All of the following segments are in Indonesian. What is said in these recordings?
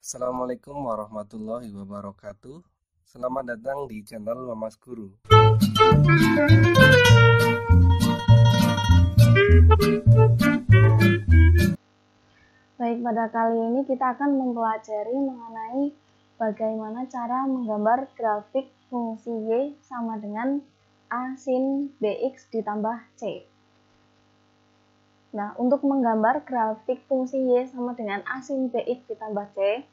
Assalamualaikum warahmatullahi wabarakatuh. Selamat datang di channel Mamas Guru. Baik, pada kali ini kita akan mempelajari mengenai bagaimana cara menggambar grafik fungsi Y sama dengan A sin BX ditambah C. Nah, untuk menggambar grafik fungsi Y sama dengan A sin BX ditambah C,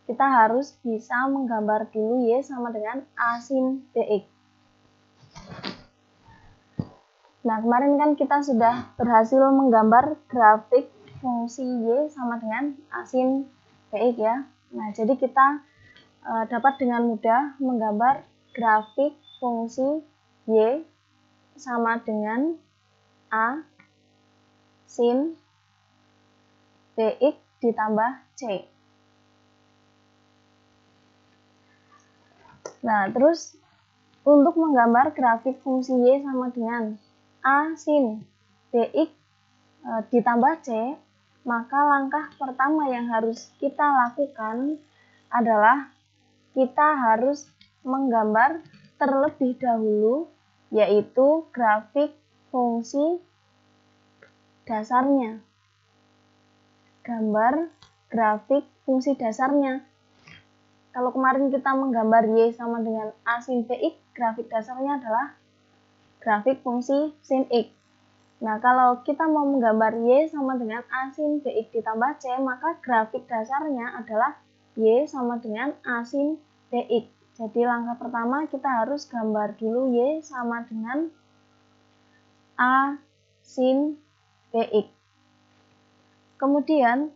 kita harus bisa menggambar dulu Y sama dengan A sin BX. Nah, kemarin kan kita sudah berhasil menggambar grafik fungsi Y sama dengan A sin BX ya. Nah, jadi kita dapat dengan mudah menggambar grafik fungsi Y sama dengan A sin BX ditambah C. Nah, terus untuk menggambar grafik fungsi Y sama dengan A sin BX ditambah C, maka langkah pertama yang harus kita lakukan adalah kita harus menggambar terlebih dahulu, yaitu grafik fungsi dasarnya. Gambar grafik fungsi dasarnya. Kalau kemarin kita menggambar Y sama dengan A sin BX, grafik dasarnya adalah grafik fungsi sin X. Nah, kalau kita mau menggambar Y sama dengan A sin BX ditambah C, maka grafik dasarnya adalah Y sama dengan A sin BX. Jadi langkah pertama kita harus gambar dulu Y sama dengan A sin BX. Kemudian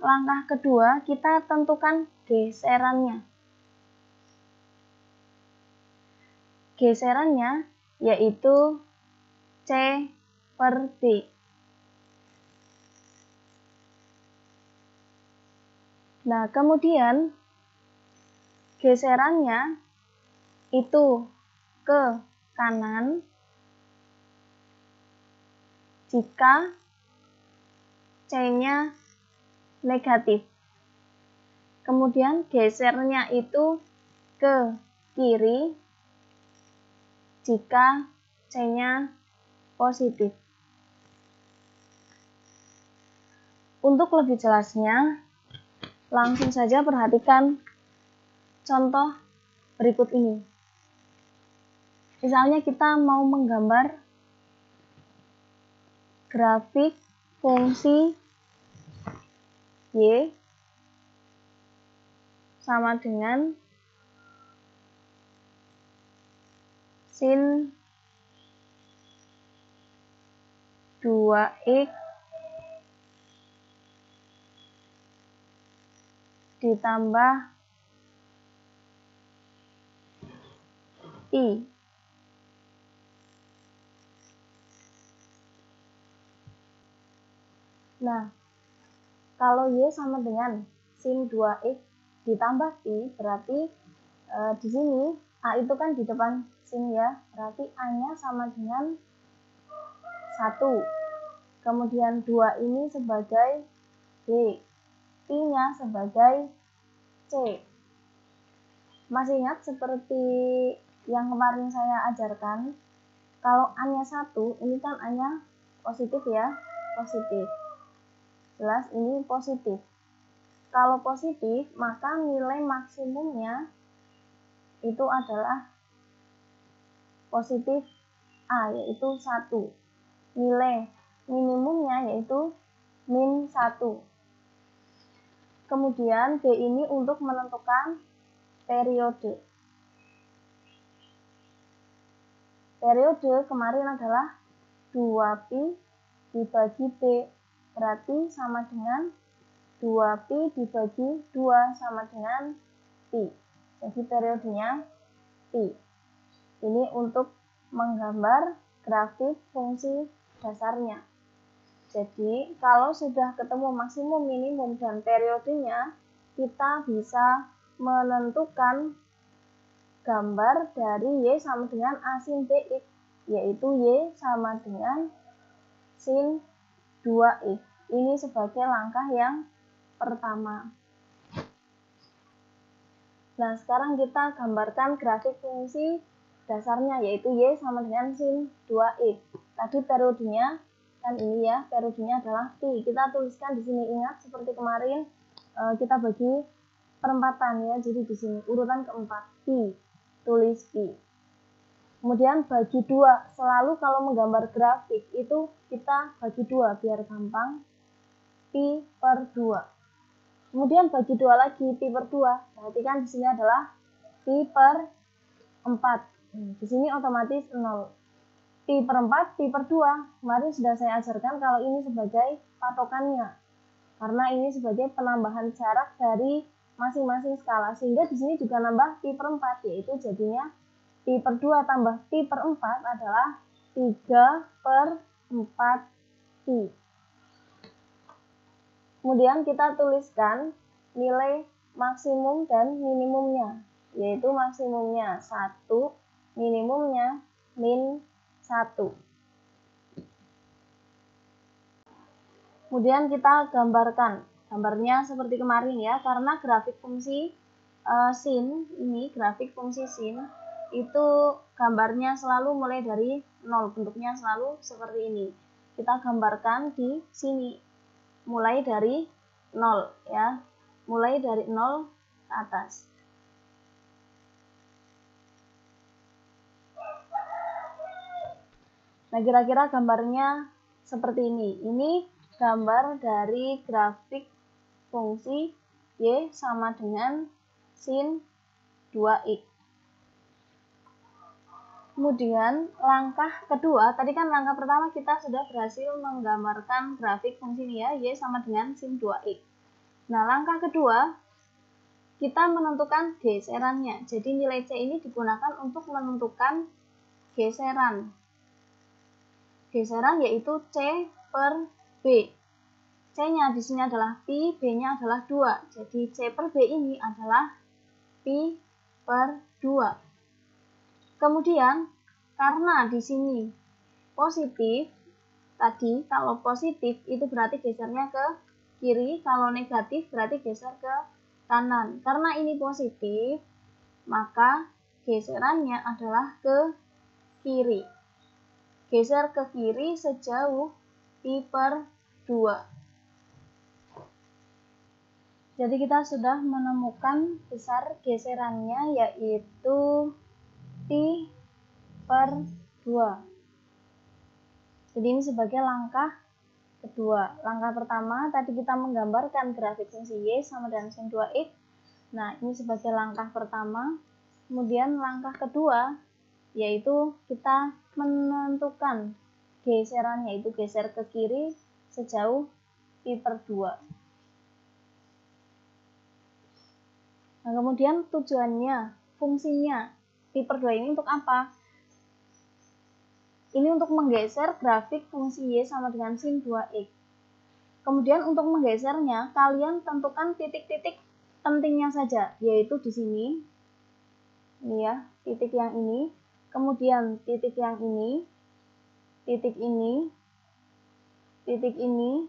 langkah kedua kita tentukan geserannya. Geserannya yaitu C per D. Nah, kemudian geserannya itu ke kanan jika C-nya negatif. Kemudian gesernya itu ke kiri jika C-nya positif. Untuk lebih jelasnya, langsung saja perhatikan contoh berikut ini. Misalnya kita mau menggambar grafik fungsi Y sama dengan sin 2x ditambah I. Nah, kalau Y sama dengan sin 2x ditambah I, berarti di sini A itu kan di depan sin ya, berarti A-nya sama dengan 1. Kemudian 2 ini sebagai B, I-nya sebagai C. Masih ingat seperti yang kemarin saya ajarkan, kalau A-nya 1, ini kan A-nya positif ya, positif. Jelas ini positif. Kalau positif, maka nilai maksimumnya itu adalah positif A, yaitu 1. Nilai minimumnya yaitu min 1. Kemudian D ini untuk menentukan periode. Periode kemarin adalah 2pi dibagi B, berarti sama dengan 2pi dibagi 2 sama dengan pi. Jadi periodenya pi. Ini untuk menggambar grafik fungsi dasarnya. Jadi kalau sudah ketemu maksimum, minimum, dan periodenya, kita bisa menentukan gambar dari Y sama dengan A sin BX, yaitu Y sama dengan sin 2x. Ini sebagai langkah yang pertama. Nah, sekarang kita gambarkan grafik fungsi dasarnya, yaitu Y sama dengan sin 2x. Tadi periodenya kan ini ya, periodenya adalah pi. Kita tuliskan di sini, ingat seperti kemarin kita bagi perempatan ya. Jadi di sini urutan keempat pi, tulis pi. Kemudian bagi 2, selalu kalau menggambar grafik itu kita bagi 2 biar gampang, pi per 2. Kemudian bagi 2 lagi, pi per 2. Perhatikan di sini adalah pi per 4. Di sini otomatis 0. Pi per 4, pi per 2. Kemarin sudah saya ajarkan kalau ini sebagai patokannya. Karena ini sebagai penambahan jarak dari masing-masing skala. Sehingga di sini juga nambah pi per 4, yaitu jadinya pi per 2 tambah pi per 4 adalah 3 per 4 pi. Kemudian kita tuliskan nilai maksimum dan minimumnya, yaitu maksimumnya 1, minimumnya min 1. Kemudian kita gambarkan, gambarnya seperti kemarin ya, karena grafik fungsi sin, ini grafik fungsi sin, itu gambarnya selalu mulai dari 0, bentuknya selalu seperti ini. Kita gambarkan di sini, mulai dari 0 ya, mulai dari 0 ke atas. Nah, kira-kira gambarnya seperti ini. Ini gambar dari grafik fungsi Y sama dengan sin 2x. Kemudian langkah kedua, tadi kan langkah pertama kita sudah berhasil menggambarkan grafik fungsi ini ya, Y sama dengan sin 2x. Nah, langkah kedua, kita menentukan geserannya. Jadi nilai C ini digunakan untuk menentukan geseran. Geseran yaitu C per B. C-nya di sini adalah pi, B-nya adalah 2. Jadi C per B ini adalah pi per 2. Kemudian karena di sini positif, tadi kalau positif itu berarti gesernya ke kiri, kalau negatif berarti geser ke kanan. Karena ini positif, maka geserannya adalah ke kiri. Geser ke kiri sejauh pi per 2. Jadi kita sudah menemukan besar geserannya, yaitu pi per 2. Jadi ini sebagai langkah kedua. Langkah pertama tadi kita menggambarkan grafik fungsi Y sama dengan sin 2x. Nah, ini sebagai langkah pertama. Kemudian langkah kedua yaitu kita menentukan geseran, yaitu geser ke kiri sejauh pi per 2. Nah, kemudian tujuannya, fungsinya pi per 2 ini untuk apa? Ini untuk menggeser grafik fungsi Y sama dengan sin 2x. Kemudian untuk menggesernya, kalian tentukan titik-titik pentingnya saja, yaitu di sini. Ini ya, titik yang ini. Kemudian titik yang ini, titik ini, titik ini,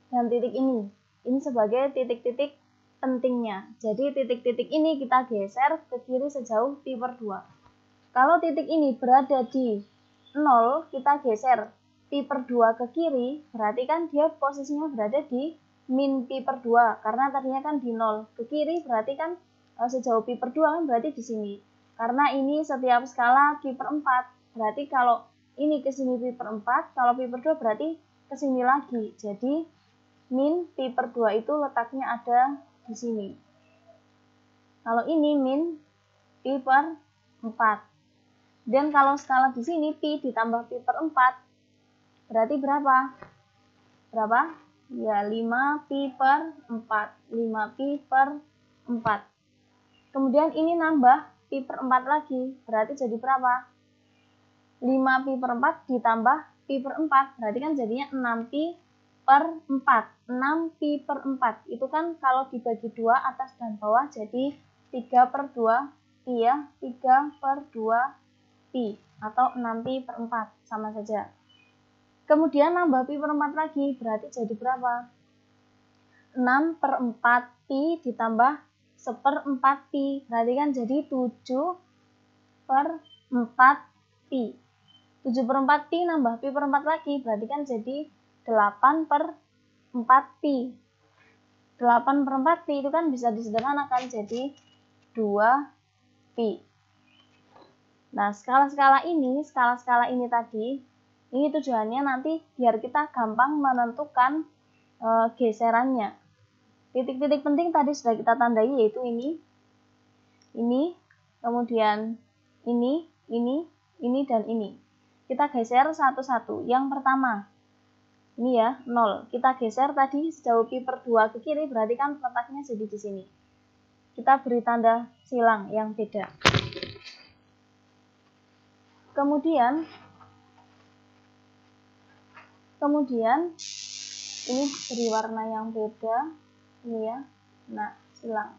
dan titik ini. Ini sebagai titik-titik pentingnya. Jadi titik-titik ini kita geser ke kiri sejauh pi per 2. Kalau titik ini berada di 0, kita geser pi per 2 ke kiri, berarti kan dia posisinya berada di min pi per 2. Karena tadinya kan di 0 ke kiri, berarti kan sejauh pi per 2 kan berarti di sini. Karena ini setiap skala pi per 4, berarti kalau ini ke sini pi per 4, kalau pi per 2 berarti ke sini lagi. Jadi min pi per 2 itu letaknya ada di sini. Kalau ini min pi per 4. Dan kalau skala di sini pi ditambah pi per 4, berarti berapa? Berapa? Ya, 5 pi per 4. 5 pi per 4. Kemudian ini nambah pi per 4 lagi, berarti jadi berapa? 5 pi per 4 ditambah pi per 4, berarti kan jadinya 6 pi per 4. 6 pi per 4, itu kan kalau dibagi 2 atas dan bawah jadi 3 per 2 pi ya, 3 per 2 pi, atau 6 pi per 4, sama saja. Kemudian nambah pi per 4 lagi, berarti jadi berapa? 6/4 pi ditambah 1/4 pi, berarti kan jadi 7/4 pi. 7/4 pi nambah pi per 4 lagi, berarti kan jadi 8/4 pi. 8/4 pi itu kan bisa disederhanakan jadi 2 pi. Nah, skala-skala ini tadi, ini tujuannya nanti biar kita gampang menentukan geserannya. Titik-titik penting tadi sudah kita tandai, yaitu ini, kemudian ini, dan ini. Kita geser satu-satu. Yang pertama, ini ya, 0. Kita geser tadi sejauh pi per 2 ke kiri, berarti kan letaknya jadi di sini. Kita beri tanda silang yang beda. Kemudian ini beri warna yang beda, ini ya, nah silang.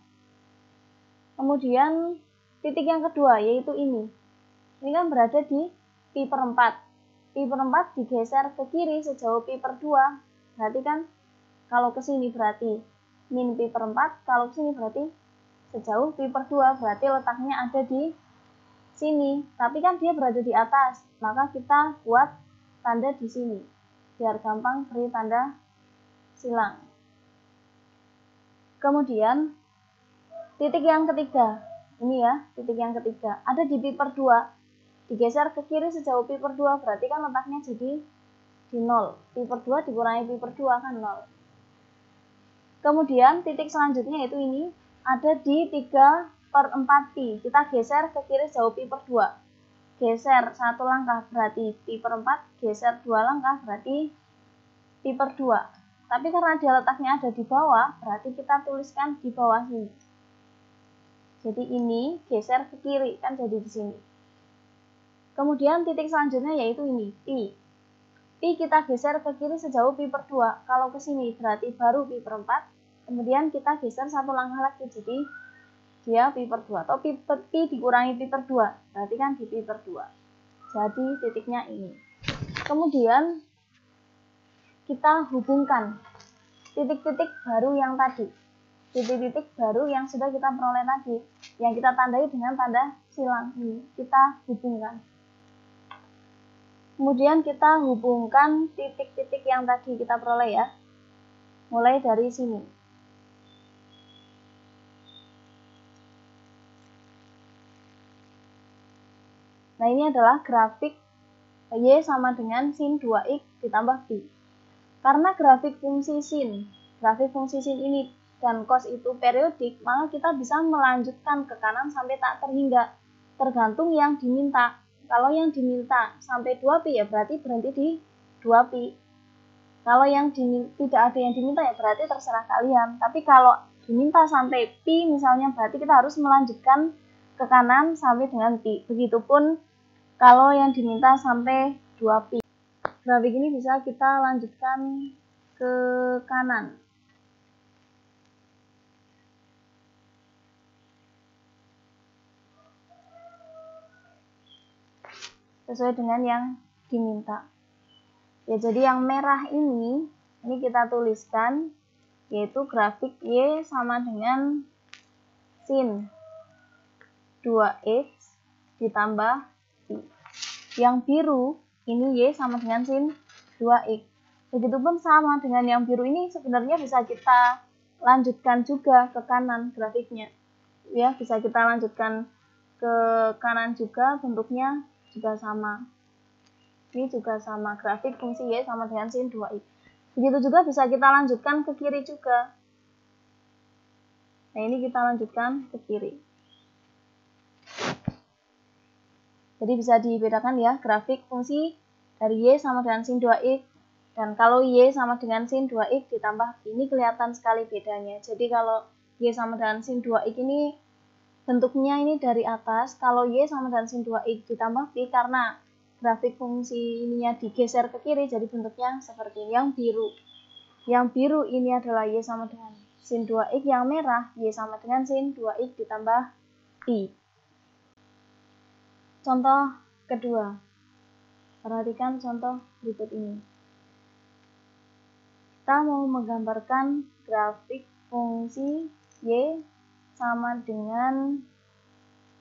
Kemudian titik yang kedua yaitu ini kan berada di pi per 4. Pi per 4 digeser ke kiri sejauh pi per 2, berarti kan kalau ke sini berarti min pi per 4, kalau ke sini berarti sejauh pi per 2, berarti letaknya ada di sini. Tapi kan dia berada di atas, maka kita buat tanda di sini biar gampang beri tanda silang. Kemudian titik yang ketiga, ini ya, titik yang ketiga ada di pi per 2, digeser ke kiri sejauh pi per 2, berarti kan letaknya jadi di 0. Pi per 2 dikurangi pi per 2 kan 0. Kemudian titik selanjutnya yaitu ini ada di 3/4 pi. Kita geser ke kiri sejauh pi per 2. Geser 1 langkah berarti pi per 4, geser 2 langkah berarti pi per 2. Tapi karena dia letaknya ada di bawah, berarti kita tuliskan di bawah sini. Jadi ini geser ke kiri, kan jadi di sini. Kemudian titik selanjutnya yaitu ini, pi. Pi kita geser ke kiri sejauh pi per 2. Kalau ke sini berarti baru pi per 4. Kemudian kita geser 1 langkah lagi, jadi dia pi per 2. Atau pi dikurangi pi per 2, berarti kan di pi per 2. Jadi titiknya ini. Kemudian kita hubungkan titik-titik baru yang tadi. Titik-titik baru yang sudah kita peroleh tadi, yang kita tandai dengan tanda silang ini, kita hubungkan. Kemudian kita hubungkan titik-titik yang tadi kita peroleh ya. Mulai dari sini. Nah, ini adalah grafik Y sama dengan sin 2X ditambah pi. Karena grafik fungsi sin ini dan cos itu periodik, maka kita bisa melanjutkan ke kanan sampai tak terhingga, tergantung yang diminta. Kalau yang diminta sampai 2pi ya berarti berhenti di 2pi. Kalau yang tidak ada yang diminta ya berarti terserah kalian. Tapi kalau diminta sampai pi misalnya, berarti kita harus melanjutkan ke kanan sampai dengan pi. Begitupun kalau yang diminta sampai 2pi. Grafik ini bisa kita lanjutkan ke kanan. Sesuai dengan yang diminta. Ya, jadi yang merah ini kita tuliskan yaitu grafik Y sama dengan sin 2X ditambah pi. Yang biru ini Y sama dengan sin 2X. Begitupun sama dengan yang biru ini sebenarnya bisa kita lanjutkan juga ke kanan grafiknya. Ya, bisa kita lanjutkan ke kanan juga, bentuknya juga sama. Ini juga sama, grafik fungsi Y sama dengan sin 2X. Begitu juga bisa kita lanjutkan ke kiri juga. Nah, ini kita lanjutkan ke kiri. Jadi bisa dibedakan ya, grafik fungsi dari Y sama dengan sin 2X. Dan kalau Y sama dengan sin 2X ditambah ini kelihatan sekali bedanya. Jadi kalau Y sama dengan sin 2X ini bentuknya ini dari atas. Kalau Y sama dengan sin 2X ditambah pi, karena grafik fungsi ininya digeser ke kiri, jadi bentuknya seperti ini. Yang biru. Yang biru ini adalah Y sama dengan sin 2X. Yang merah Y sama dengan sin 2X ditambah pi. Contoh kedua. Perhatikan contoh berikut ini. Kita mau menggambarkan grafik fungsi Y sama dengan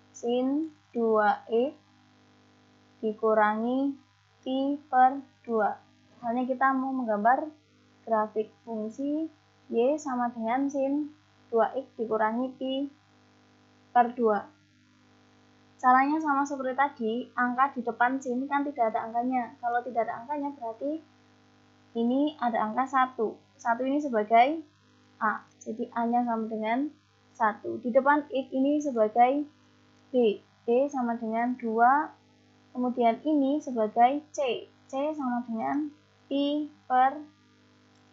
sin 2x dikurangi pi per 2. Misalnya kita mau menggambar grafik fungsi Y sama dengan sin 2x dikurangi pi per 2. Caranya sama seperti tadi, angka di depan sin kan tidak ada angkanya. Kalau tidak ada angkanya berarti ini ada angka 1. 1 ini sebagai A. Jadi A-nya sama dengan 1. Di depan X ini sebagai B. B sama dengan 2. Kemudian ini sebagai C. C sama dengan Pi per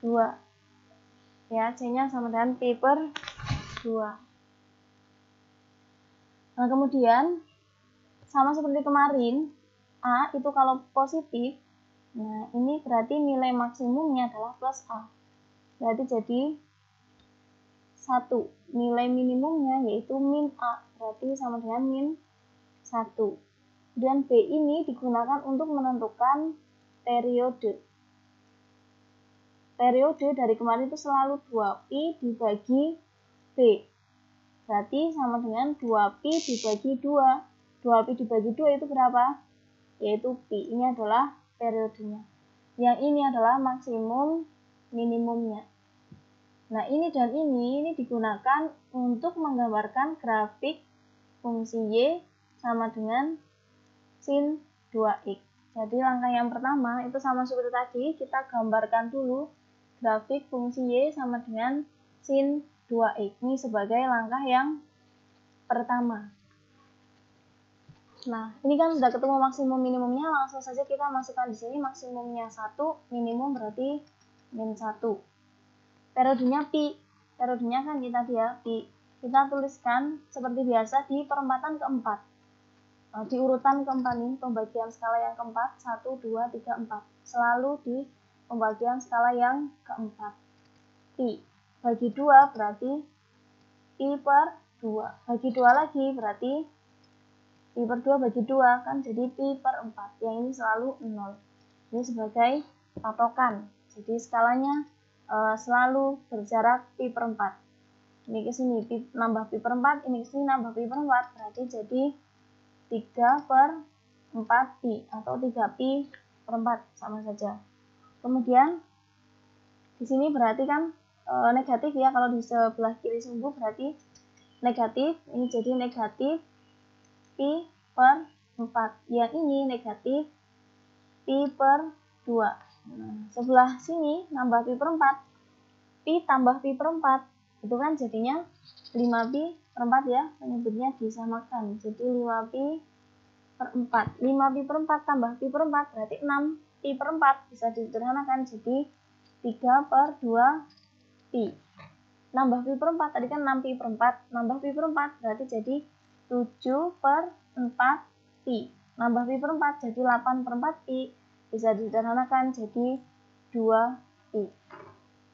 2. Ya, C-nya sama dengan Pi per 2. Nah, kemudian sama seperti kemarin, A itu kalau positif, nah ini berarti nilai maksimumnya adalah plus A. Berarti jadi 1. Nilai minimumnya yaitu min A, berarti sama dengan min 1. Dan B ini digunakan untuk menentukan periode. Periode dari kemarin itu selalu 2pi dibagi B. Berarti sama dengan 2pi dibagi 2. 2pi dibagi 2 itu berapa? Yaitu pi. Ini adalah periodenya. Yang ini adalah maksimum minimumnya. Nah, ini dan ini digunakan untuk menggambarkan grafik fungsi Y sama dengan sin 2x. Jadi langkah yang pertama itu sama seperti tadi, kita gambarkan dulu grafik fungsi Y sama dengan sin 2x. Ini sebagai langkah yang pertama. Nah, ini kan sudah ketemu maksimum minimumnya, langsung saja kita masukkan di sini maksimumnya 1, minimum berarti min 1. Periodenya pi. Periodenya kan kita dia pi. Kita tuliskan seperti biasa di perempatan keempat. Di urutan keempat ini, pembagian skala yang keempat, 1, 2, 3, 4. Selalu di pembagian skala yang keempat. Pi. Bagi 2 berarti pi per 2. Bagi 2 lagi berarti pi per 2 bagi 2 kan jadi pi per 4. Yang ini selalu 0. Ini sebagai patokan. Jadi skalanya selalu berjarak pi per 4. Ini ke sini nambah pi per 4, ini ke sini nambah pi per 4, berarti jadi 3 per 4 pi atau 3 pi per 4 sama saja. Kemudian di sini berarti kan negatif ya, kalau di sebelah kiri sumbu berarti negatif, ini jadi negatif pi per 4. Yang ini negatif pi per 2. Nah, sebelah sini nambah pi per 4. Pi tambah pi per 4. Itu kan jadinya 5 pi per 4 ya. Penyebutnya disamakan. Jadi 5 pi per 4. 5 pi per 4 tambah pi per 4 berarti 6 pi per 4. Bisa disederhanakan jadi 3 per 2 pi. Nambah pi per 4. Tadi kan 6 pi per 4. Nambah pi per 4 berarti jadi 7 per 4 pi. Nambah pi per 4 jadi 8 per 4 pi. Bisa disederhanakan jadi 2 pi.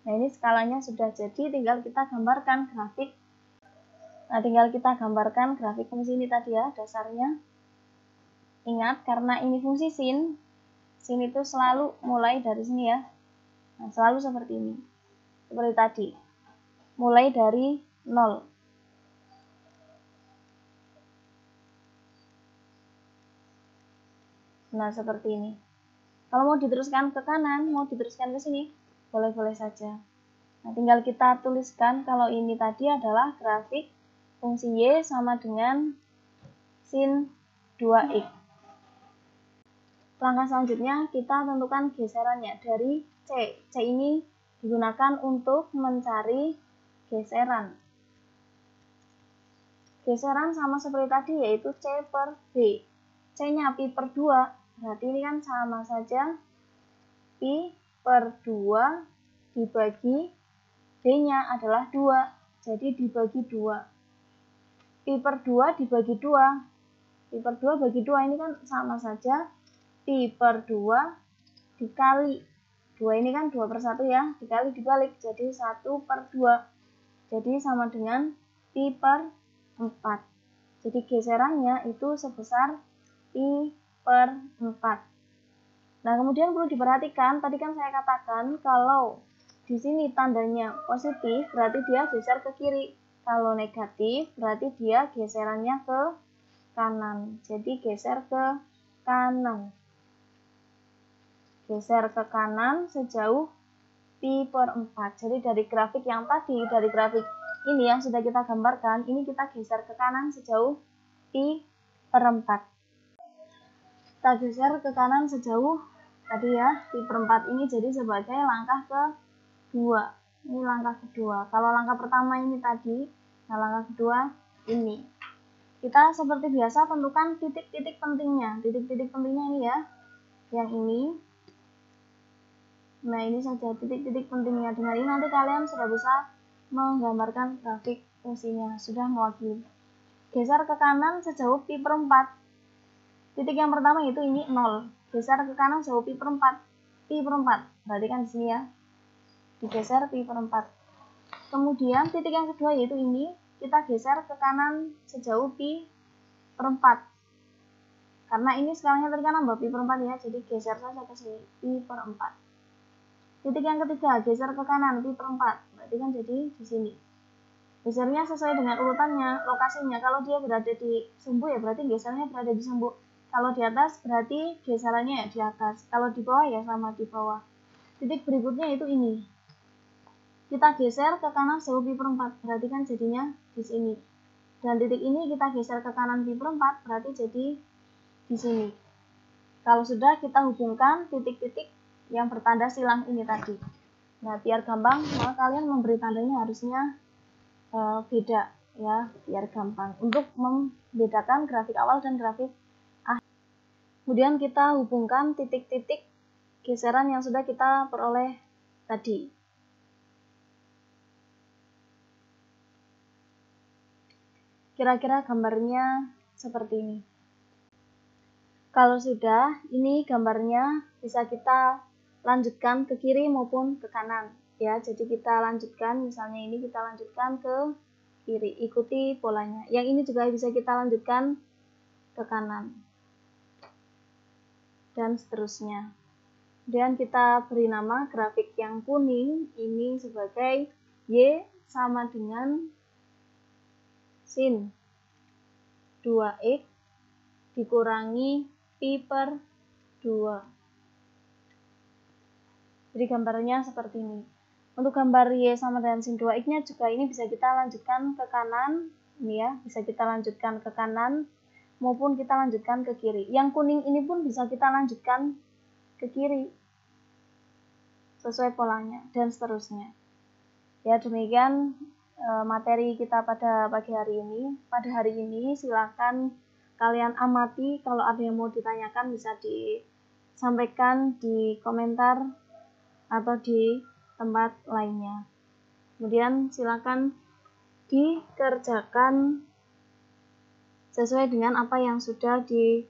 Nah, ini skalanya sudah jadi, tinggal kita gambarkan grafik. Nah, tinggal kita gambarkan grafik fungsi ini tadi ya, dasarnya. Ingat, karena ini fungsi sin itu selalu mulai dari sini ya. Nah, selalu seperti ini. Seperti tadi. Mulai dari 0. Nah, seperti ini. Kalau mau diteruskan ke kanan, mau diteruskan ke sini, boleh-boleh saja. Nah, tinggal kita tuliskan kalau ini tadi adalah grafik fungsi Y sama dengan sin 2x. Langkah selanjutnya kita tentukan geserannya dari C. C ini digunakan untuk mencari geseran. Geseran sama seperti tadi yaitu C per B. C-nya pi per 2. Berarti ini kan sama saja pi per 2 dibagi B-nya adalah 2. Jadi dibagi 2. Pi per 2 dibagi 2. Pi per 2 bagi 2 ini kan sama saja pi per 2 dikali 2 ini kan 2 per 1 ya, dikali dibalik jadi 1 per 2. Jadi sama dengan pi per 4. Jadi geserannya itu sebesar pi per 4. Nah, kemudian perlu diperhatikan, tadi kan saya katakan kalau di sini tandanya positif, berarti dia geser ke kiri. Kalau negatif, berarti dia geserannya ke kanan. Jadi geser ke kanan. Geser ke kanan sejauh pi per 4. Jadi dari grafik yang tadi, dari grafik ini yang sudah kita gambarkan, ini kita geser ke kanan sejauh pi per 4. Kita geser ke kanan sejauh tadi ya, pi per 4 ini jadi sebagai langkah kedua. Ini langkah kedua. Kalau langkah pertama ini tadi, nah langkah kedua ini. Kita seperti biasa tentukan titik-titik pentingnya. Titik-titik pentingnya ini ya, yang ini. Nah ini saja titik-titik pentingnya. Dengan ini nanti kalian sudah bisa menggambarkan grafik fungsinya, sudah mewakili. Geser ke kanan sejauh pi per 4. Titik yang pertama itu ini 0. Geser ke kanan sejauh pi per 4. Pi per 4. Berarti kan di sini ya. Digeser pi per 4. Kemudian titik yang kedua yaitu ini, kita geser ke kanan sejauh pi per 4. Karena ini sekarangnya tadi kan nambah pi per 4 ya, jadi geser saja ke sini pi per 4. Titik yang ketiga, geser ke kanan pi per 4. Berarti kan jadi di sini. Gesernya sesuai dengan urutannya, lokasinya. Kalau dia berada di sumbu ya berarti gesernya berada di sumbu. Kalau di atas berarti geserannya ya di atas. Kalau di bawah ya sama di bawah. Titik berikutnya itu ini. Kita geser ke kanan sejauh pi per 4. Berarti kan jadinya di sini. Dan titik ini kita geser ke kanan pi per 4. Berarti jadi di sini. Kalau sudah kita hubungkan titik-titik yang bertanda silang ini tadi. Nah, biar gampang, maka kalian memberi tandanya harusnya beda ya, biar gampang untuk membedakan grafik awal dan grafik akhir. Kemudian kita hubungkan titik-titik geseran yang sudah kita peroleh tadi. Kira-kira gambarnya seperti ini. Kalau sudah, ini gambarnya bisa kita lanjutkan ke kiri maupun ke kanan ya. Jadi kita lanjutkan, misalnya ini kita lanjutkan ke kiri, ikuti polanya. Yang ini juga bisa kita lanjutkan ke kanan dan seterusnya. Kemudian kita beri nama grafik yang kuning ini sebagai Y sama dengan sin 2x dikurangi pi per 2. Jadi gambarnya seperti ini. Untuk gambar Y sama dengan sin 2x-nya juga ini bisa kita lanjutkan ke kanan. Ini ya, bisa kita lanjutkan ke kanan maupun kita lanjutkan ke kiri. Yang kuning ini pun bisa kita lanjutkan ke kiri. Sesuai polanya dan seterusnya. Ya, demikian materi kita pada pagi hari ini. Pada hari ini silakan kalian amati, kalau ada yang mau ditanyakan bisa disampaikan di komentar atau di tempat lainnya. Kemudian silakan dikerjakan sesuai dengan apa yang sudah di